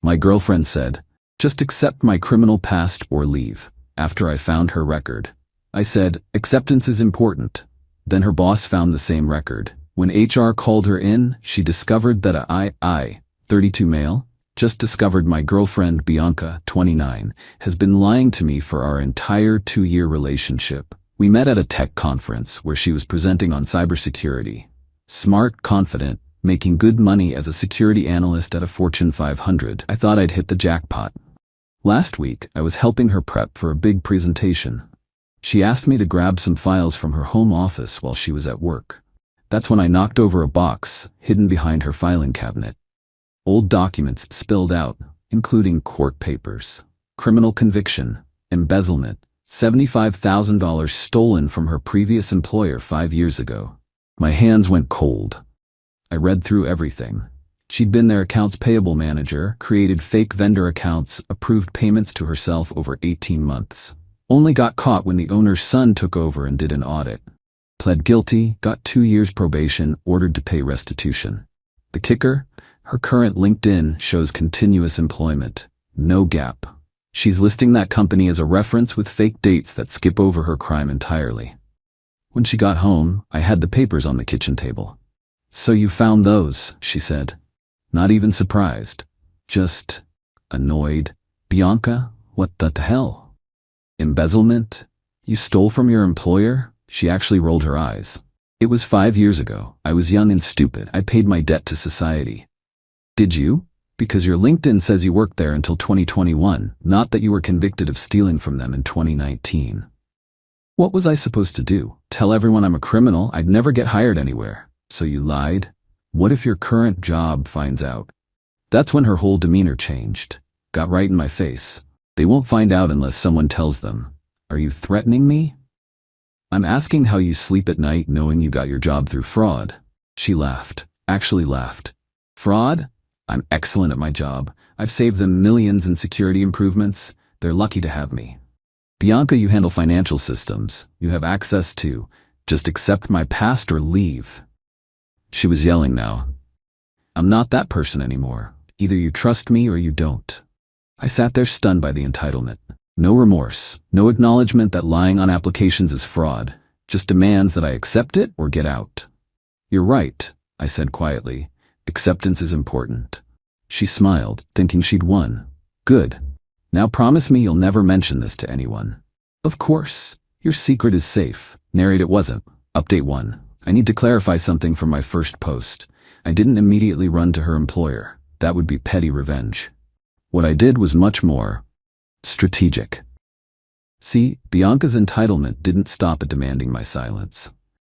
My girlfriend said, "Just accept my criminal past or leave," after I found her record. I said, "Acceptance is important." Then her boss found the same record. When HR called her in, she discovered that I, 32 male, just discovered my girlfriend Bianca, 29, has been lying to me for our entire 2-year relationship. We met at a tech conference where she was presenting on cybersecurity. Smart, confident, making good money as a security analyst at a Fortune 500. I thought I'd hit the jackpot. Last week, I was helping her prep for a big presentation. She asked me to grab some files from her home office while she was at work. That's when I knocked over a box hidden behind her filing cabinet. Old documents spilled out, including court papers, criminal conviction, embezzlement, $75,000 stolen from her previous employer 5 years ago. My hands went cold. I read through everything. She'd been their accounts payable manager, created fake vendor accounts, approved payments to herself over 18 months. Only got caught when the owner's son took over and did an audit. Pled guilty, got 2 years probation, ordered to pay restitution. The kicker? Her current LinkedIn shows continuous employment. No gap. She's listing that company as a reference with fake dates that skip over her crime entirely. When she got home, I had the papers on the kitchen table. "So you found those," she said. Not even surprised. Just annoyed. "Bianca, what the hell? Embezzlement? You stole from your employer?" She actually rolled her eyes. "It was 5 years ago. I was young and stupid. I paid my debt to society." "Did you? Because your LinkedIn says you worked there until 2021, not that you were convicted of stealing from them in 2019. What was I supposed to do? Tell everyone I'm a criminal? I'd never get hired anywhere. So you lied? What if your current job finds out?" That's when her whole demeanor changed. Got right in my face. "They won't find out unless someone tells them. Are you threatening me?" "I'm asking how you sleep at night knowing you got your job through fraud." She laughed. Actually laughed. "Fraud? I'm excellent at my job. I've saved them millions in security improvements. They're lucky to have me." "Bianca, you handle financial systems. You have access to. Just accept my past or leave." She was yelling now. "I'm not that person anymore. Either you trust me or you don't." I sat there stunned by the entitlement. No remorse, no acknowledgement that lying on applications is fraud, just demands that I accept it or get out. "You're right," I said quietly. "Acceptance is important." She smiled, thinking she'd won. "Good. Now promise me you'll never mention this to anyone." "Of course. Your secret is safe." Narrate it wasn't. Update 1. I need to clarify something from my first post. I didn't immediately run to her employer. That would be petty revenge. What I did was much more strategic. See, Bianca's entitlement didn't stop at demanding my silence.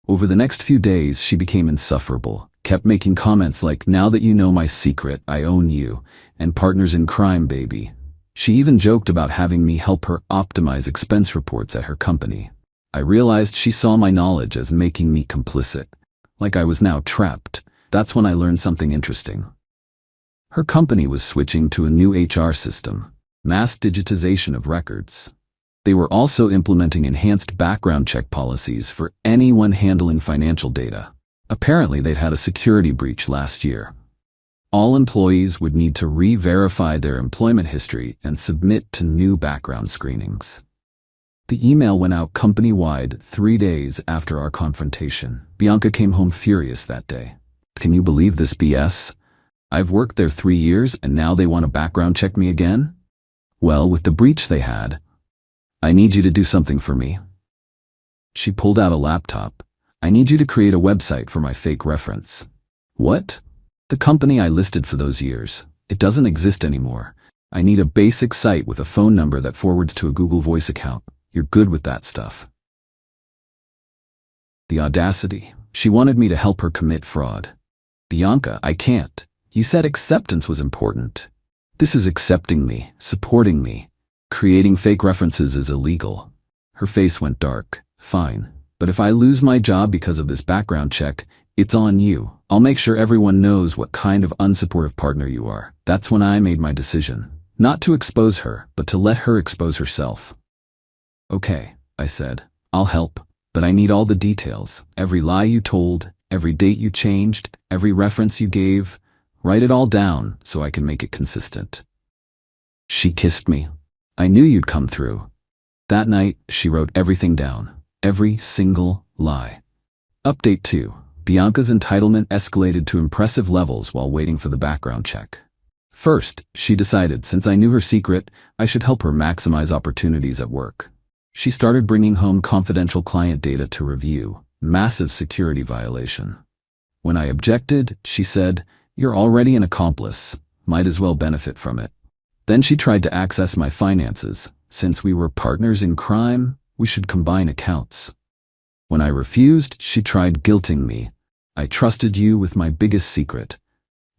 Over the next few days, she became insufferable, kept making comments like, "Now that you know my secret, I own you," and "partners in crime, baby." She even joked about having me help her optimize expense reports at her company. I realized she saw my knowledge as making me complicit, like I was now trapped. That's when I learned something interesting. Her company was switching to a new HR system, mass digitization of records. They were also implementing enhanced background check policies for anyone handling financial data. Apparently, they'd had a security breach last year. All employees would need to re-verify their employment history and submit to new background screenings. The email went out company-wide 3 days after our confrontation. Bianca came home furious that day. "Can you believe this BS? I've worked there 3 years and now they want to background check me again? Well, with the breach they had, I need you to do something for me." She pulled out a laptop. "I need you to create a website for my fake reference." "What?" "The company I listed for those years. It doesn't exist anymore. I need a basic site with a phone number that forwards to a Google Voice account. You're good with that stuff." The audacity. She wanted me to help her commit fraud. "Bianca, I can't. You said acceptance was important. This is accepting me, supporting me. Creating fake references is illegal." Her face went dark. "Fine. But if I lose my job because of this background check, it's on you. I'll make sure everyone knows what kind of unsupportive partner you are." That's when I made my decision. Not to expose her, but to let her expose herself. "Okay," I said. "I'll help, but I need all the details. Every lie you told, every date you changed, every reference you gave. Write it all down so I can make it consistent." She kissed me. I knew you'd come through. That night, she wrote everything down. Every single lie. Update 2. Bianca's entitlement escalated to impressive levels while waiting for the background check. First, she decided since I knew her secret, I should help her maximize opportunities at work. She started bringing home confidential client data to review. Massive security violation. When I objected, she said, "You're already an accomplice. Might as well benefit from it." Then she tried to access my finances. Since we were partners in crime, we should combine accounts. When I refused, she tried guilting me. "I trusted you with my biggest secret.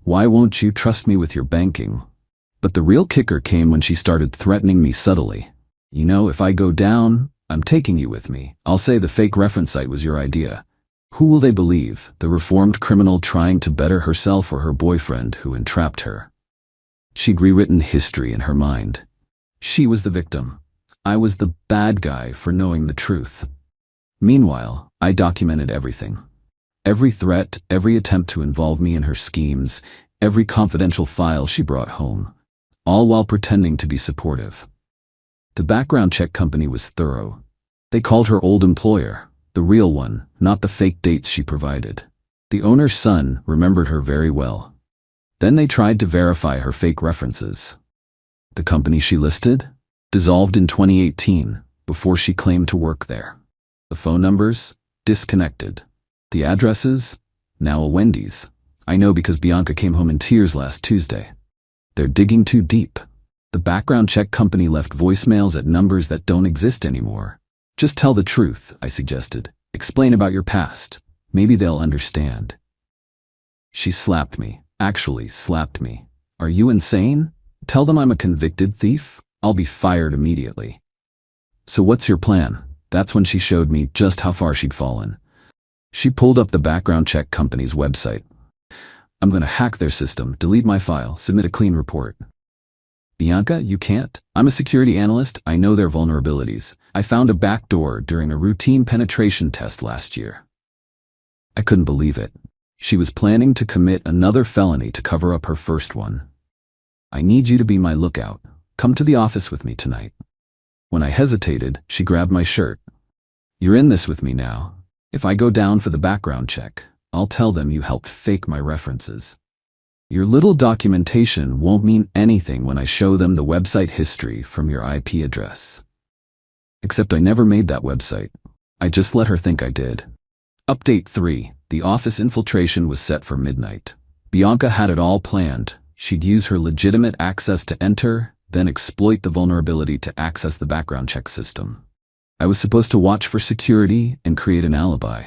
Why won't you trust me with your banking?" But the real kicker came when she started threatening me subtly. "You know, if I go down, I'm taking you with me. I'll say the fake reference site was your idea." Who will they believe? The reformed criminal trying to better herself or her boyfriend who entrapped her? She'd rewritten history in her mind. She was the victim. I was the bad guy for knowing the truth. Meanwhile, I documented everything. Every threat, every attempt to involve me in her schemes, every confidential file she brought home. All while pretending to be supportive. The background check company was thorough. They called her old employer, the real one, not the fake dates she provided. The owner's son remembered her very well. Then they tried to verify her fake references. The company she listed? Dissolved in 2018, before she claimed to work there. The phone numbers? Disconnected. The addresses? Now a Wendy's. I know because Bianca came home in tears last Tuesday. They're digging too deep. The background check company left voicemails at numbers that don't exist anymore. "Just tell the truth," I suggested. "Explain about your past. Maybe they'll understand." She slapped me. Actually slapped me. "Are you insane? Tell them I'm a convicted thief? I'll be fired immediately." "So what's your plan?" That's when she showed me just how far she'd fallen. She pulled up the background check company's website. "I'm gonna hack their system, delete my file, submit a clean report." "Bianca, you can't. I'm a security analyst. I know their vulnerabilities. I found a backdoor during a routine penetration test last year." I couldn't believe it. She was planning to commit another felony to cover up her first one. "I need you to be my lookout. Come to the office with me tonight." When I hesitated, she grabbed my shirt. "You're in this with me now. If I go down for the background check, I'll tell them you helped fake my references. Your little documentation won't mean anything when I show them the website history from your IP address." Except I never made that website. I just let her think I did. Update 3. The office infiltration was set for midnight. Bianca had it all planned. She'd use her legitimate access to enter, then exploit the vulnerability to access the background check system. I was supposed to watch for security and create an alibi.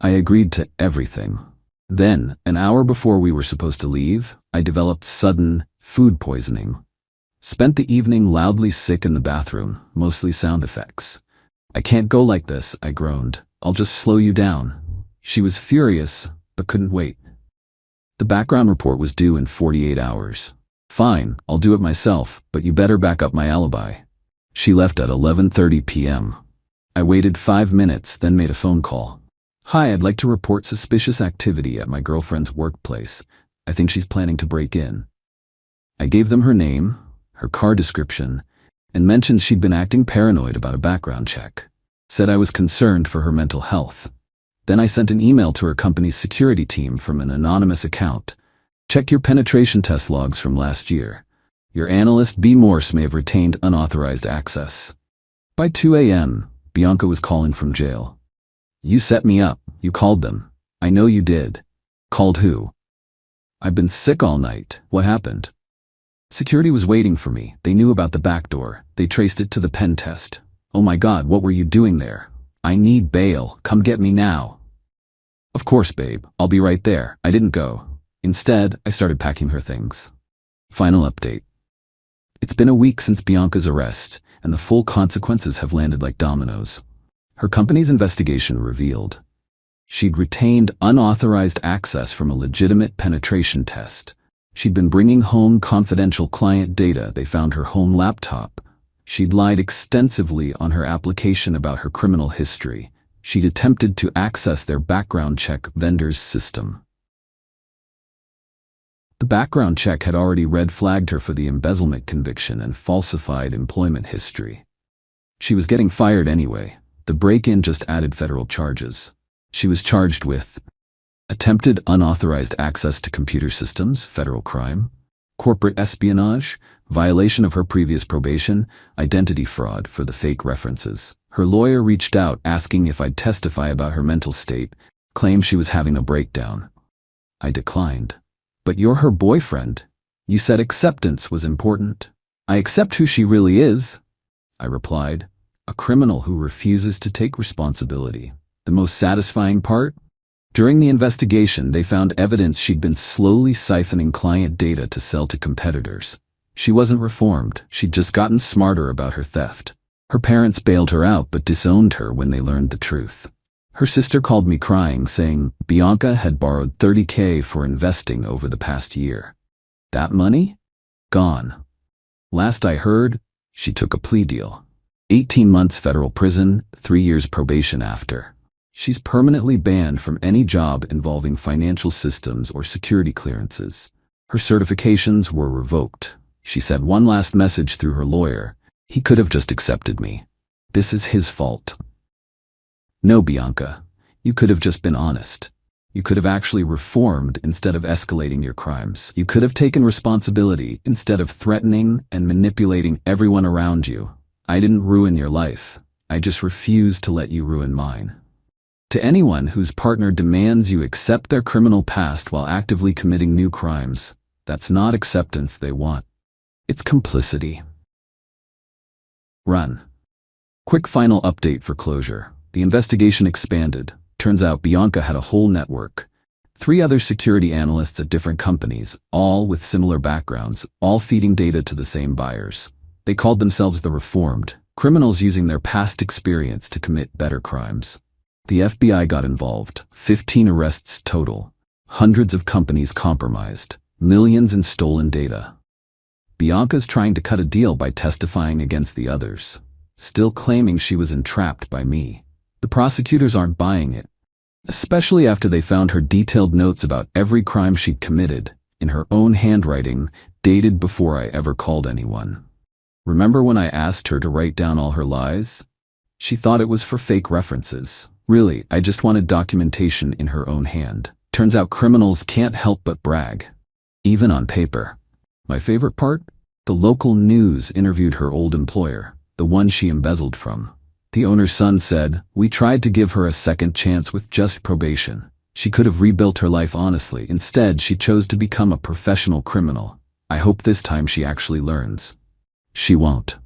I agreed to everything. Then, an hour before we were supposed to leave, I developed sudden food poisoning. Spent the evening loudly sick in the bathroom, mostly sound effects. "I can't go like this," I groaned. "I'll just slow you down." She was furious, but couldn't wait. The background report was due in 48 hours. "Fine, I'll do it myself, but you better back up my alibi." She left at 11:30 p.m. I waited 5 minutes, then made a phone call. "Hi, I'd like to report suspicious activity at my girlfriend's workplace. I think she's planning to break in." I gave them her name, her car description, and mentioned she'd been acting paranoid about a background check. Said I was concerned for her mental health. Then I sent an email to her company's security team from an anonymous account. "Check your penetration test logs from last year. Your analyst B. Morse may have retained unauthorized access." By 2 a.m., Bianca was calling from jail. "You set me up. You called them." "I know you did." "Called who?" "I've been sick all night. What happened?" "Security was waiting for me. They knew about the backdoor. They traced it to the pen test." "Oh my God, what were you doing there?" "I need bail. Come get me now." "Of course, babe. I'll be right there." I didn't go. Instead, I started packing her things. Final update. It's been a week since Bianca's arrest, and the full consequences have landed like dominoes. Her company's investigation revealed she'd retained unauthorized access from a legitimate penetration test. She'd been bringing home confidential client data. They found her home laptop. She'd lied extensively on her application about her criminal history. She'd attempted to access their background check vendor's system. The background check had already red flagged her for the embezzlement conviction and falsified employment history. She was getting fired anyway. The break-in just added federal charges. She was charged with attempted unauthorized access to computer systems, federal crime, corporate espionage, violation of her previous probation, identity fraud for the fake references. Her lawyer reached out asking if I'd testify about her mental state, claimed she was having a breakdown. I declined. But you're her boyfriend. You said acceptance was important. I accept who she really is, I replied. A criminal who refuses to take responsibility. The most satisfying part? During the investigation, they found evidence she'd been slowly siphoning client data to sell to competitors. She wasn't reformed, she'd just gotten smarter about her theft. Her parents bailed her out but disowned her when they learned the truth. Her sister called me crying, saying Bianca had borrowed $30,000 for investing over the past year. That money? Gone. Last I heard, she took a plea deal. 18 months federal prison, 3 years probation after. She's permanently banned from any job involving financial systems or security clearances. Her certifications were revoked. She sent one last message through her lawyer. He could have just accepted me. This is his fault. No, Bianca. You could have just been honest. You could have actually reformed instead of escalating your crimes. You could have taken responsibility instead of threatening and manipulating everyone around you. I didn't ruin your life. I just refused to let you ruin mine. To anyone whose partner demands you accept their criminal past while actively committing new crimes, that's not acceptance they want. It's complicity. Run. Quick final update for closure. The investigation expanded. Turns out Bianca had a whole network. 3 other security analysts at different companies, all with similar backgrounds, all feeding data to the same buyers. They called themselves the Reformed, criminals using their past experience to commit better crimes. The FBI got involved, 15 arrests total, hundreds of companies compromised, millions in stolen data. Bianca's trying to cut a deal by testifying against the others, still claiming she was entrapped by me. The prosecutors aren't buying it, especially after they found her detailed notes about every crime she'd committed, in her own handwriting, dated before I ever called anyone. Remember when I asked her to write down all her lies? She thought it was for fake references. Really, I just wanted documentation in her own hand. Turns out criminals can't help but brag, even on paper. My favorite part? The local news interviewed her old employer, the one she embezzled from. The owner's son said, "We tried to give her a second chance with just probation. She could have rebuilt her life honestly. Instead, she chose to become a professional criminal. I hope this time she actually learns." She won't.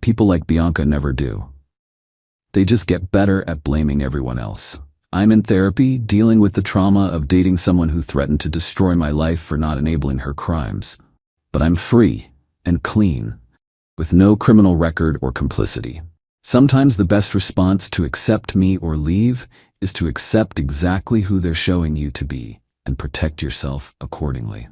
People like Bianca never do. They just get better at blaming everyone else. I'm in therapy, dealing with the trauma of dating someone who threatened to destroy my life for not enabling her crimes. But I'm free and clean, with no criminal record or complicity. Sometimes the best response to accept me or leave is to accept exactly who they're showing you to be and protect yourself accordingly.